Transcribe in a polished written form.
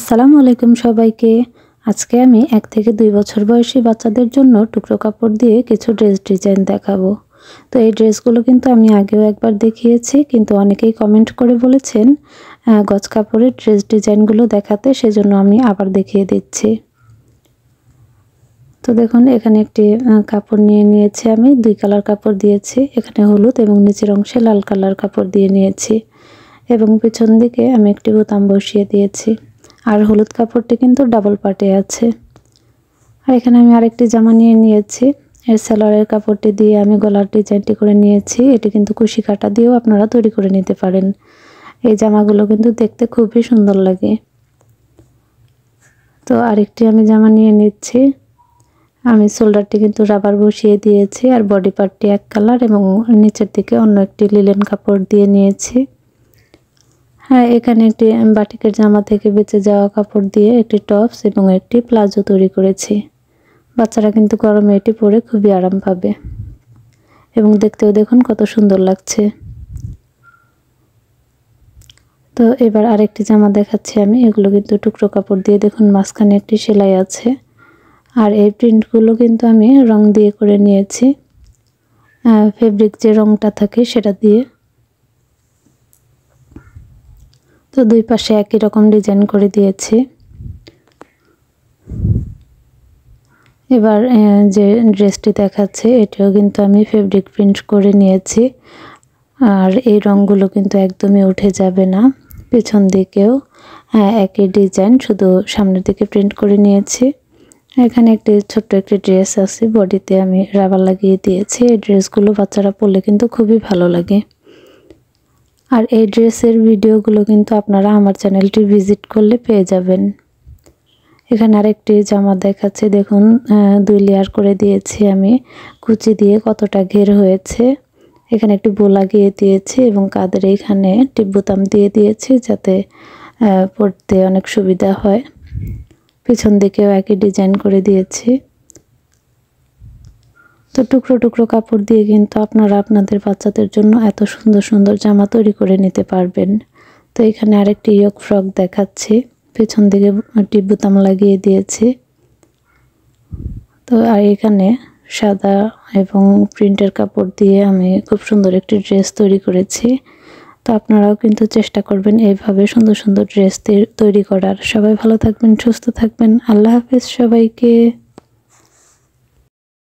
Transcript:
আসসালামু আলাইকুম সবাইকে। আজকে আমি 1 থেকে 2 বছর বয়সী বাচ্চাদের জন্য টুকরো কাপড় দিয়ে কিছু ড্রেস ডিজাইন দেখাবো। তো এই ড্রেসগুলো কিন্তু আমি আগেও একবার দেখিয়েছি, কিন্তু অনেকেই কমেন্ট করে বলেছেন গজ কাপড়ের ড্রেস ডিজাইনগুলো দেখাতে, সেজন্য আমি আবার দেখিয়ে দিচ্ছি। তো দেখুন, এখানে একটি কাপড় নিয়েছি আমি, 2 কালার কাপড় দিয়েছি। এখানে হলুদ এবং নিচের অংশে লাল কালার কাপড় দিয়ে নিয়েছি এবং পিছন দিকে আমি একটি বোতাম বসিয়ে দিয়েছি। আর হলুদ কাপড়টি কিন্তু ডাবল পার্টে আছে। আর এখানে আমি আরেকটি জামা নিয়েছি। এর সেলারের কাপড়টি দিয়ে আমি গলার ডিজাইনটি করে নিয়েছি। এটি কিন্তু কুশি কাটা দিয়েও আপনারা তৈরি করে নিতে পারেন। এই জামাগুলো কিন্তু দেখতে খুবই সুন্দর লাগে। তো আরেকটি আমি জামা নিচ্ছি। আমি শোল্ডারটি কিন্তু রাবার বসিয়ে দিয়েছি, আর বডি পার্টটি এক কালার এবং নিচের দিকে অন্য একটি লিলেন কাপড় দিয়ে নিয়েছি। হ্যাঁ, এখানে একটি বাটিকের জামা থেকে বেঁচে যাওয়া কাপড় দিয়ে একটি টপস এবং একটি প্লাজো তৈরি করেছি। বাচ্চারা কিন্তু গরমে এটি পরে খুবই আরাম পাবে এবং দেখতেও দেখুন কত সুন্দর লাগছে। তো এবার আরেকটি জামা দেখাচ্ছি আমি। এগুলো কিন্তু টুকরো কাপড় দিয়ে, দেখুন মাঝখানে একটি সেলাই আছে। আর এই প্রিন্টগুলো কিন্তু আমি রং দিয়ে করে নিয়েছি, ফেব্রিক যে রংটা থাকে সেটা দিয়ে। তো দুই পাশে একই রকম ডিজাইন করে দিয়েছি। এবার যে ড্রেসটি দেখাচ্ছে এটিও কিন্তু আমি ফেব্রিক প্রিন্ট করে নিয়েছি। আর এই রঙগুলো কিন্তু একদমই উঠে যাবে না। পেছন দিকেও একই ডিজাইন, শুধু সামনের দিকে প্রিন্ট করে নিয়েছি। এখানে একটি ছোট্ট একটি ড্রেস আছে, বডিতে আমি রাবার লাগিয়ে দিয়েছি। এই ড্রেসগুলো বাচ্চারা পরলে কিন্তু খুবই ভালো লাগে। আর এই ড্রেসের ভিডিওগুলো কিন্তু আপনারা আমার চ্যানেলটি ভিজিট করলে পেয়ে যাবেন। এখানে আরেকটি জামা দেখাচ্ছে, দেখুন 2 লেয়ার করে দিয়েছি আমি কুচি দিয়ে, কতটা ঘের হয়েছে। এখানে একটি বো লাগিয়ে দিয়েছি এবং কাঁধের এইখানে টিপ বোতাম দিয়ে দিয়েছি, যাতে পরতে অনেক সুবিধা হয়। পিছন দিকেও একই ডিজাইন করে দিয়েছি। তো টুকরো টুকরো কাপড় দিয়ে কিন্তু আপনারা আপনাদের বাচ্চাদের জন্য এত সুন্দর সুন্দর জামা তৈরি করে নিতে পারবেন। তো এখানে আরেকটি ইয়ক ফ্রক দেখাচ্ছি, পিছন দিকে টিপ বোতাম লাগিয়ে দিয়েছি। তো আর এখানে সাদা এবং প্রিন্টের কাপড় দিয়ে আমি খুব সুন্দর একটি ড্রেস তৈরি করেছি। তো আপনারাও কিন্তু চেষ্টা করবেন এইভাবে সুন্দর সুন্দর ড্রেস তৈরি করার। সবাই ভালো থাকবেন, সুস্থ থাকবেন। আল্লাহ হাফেজ সবাইকে।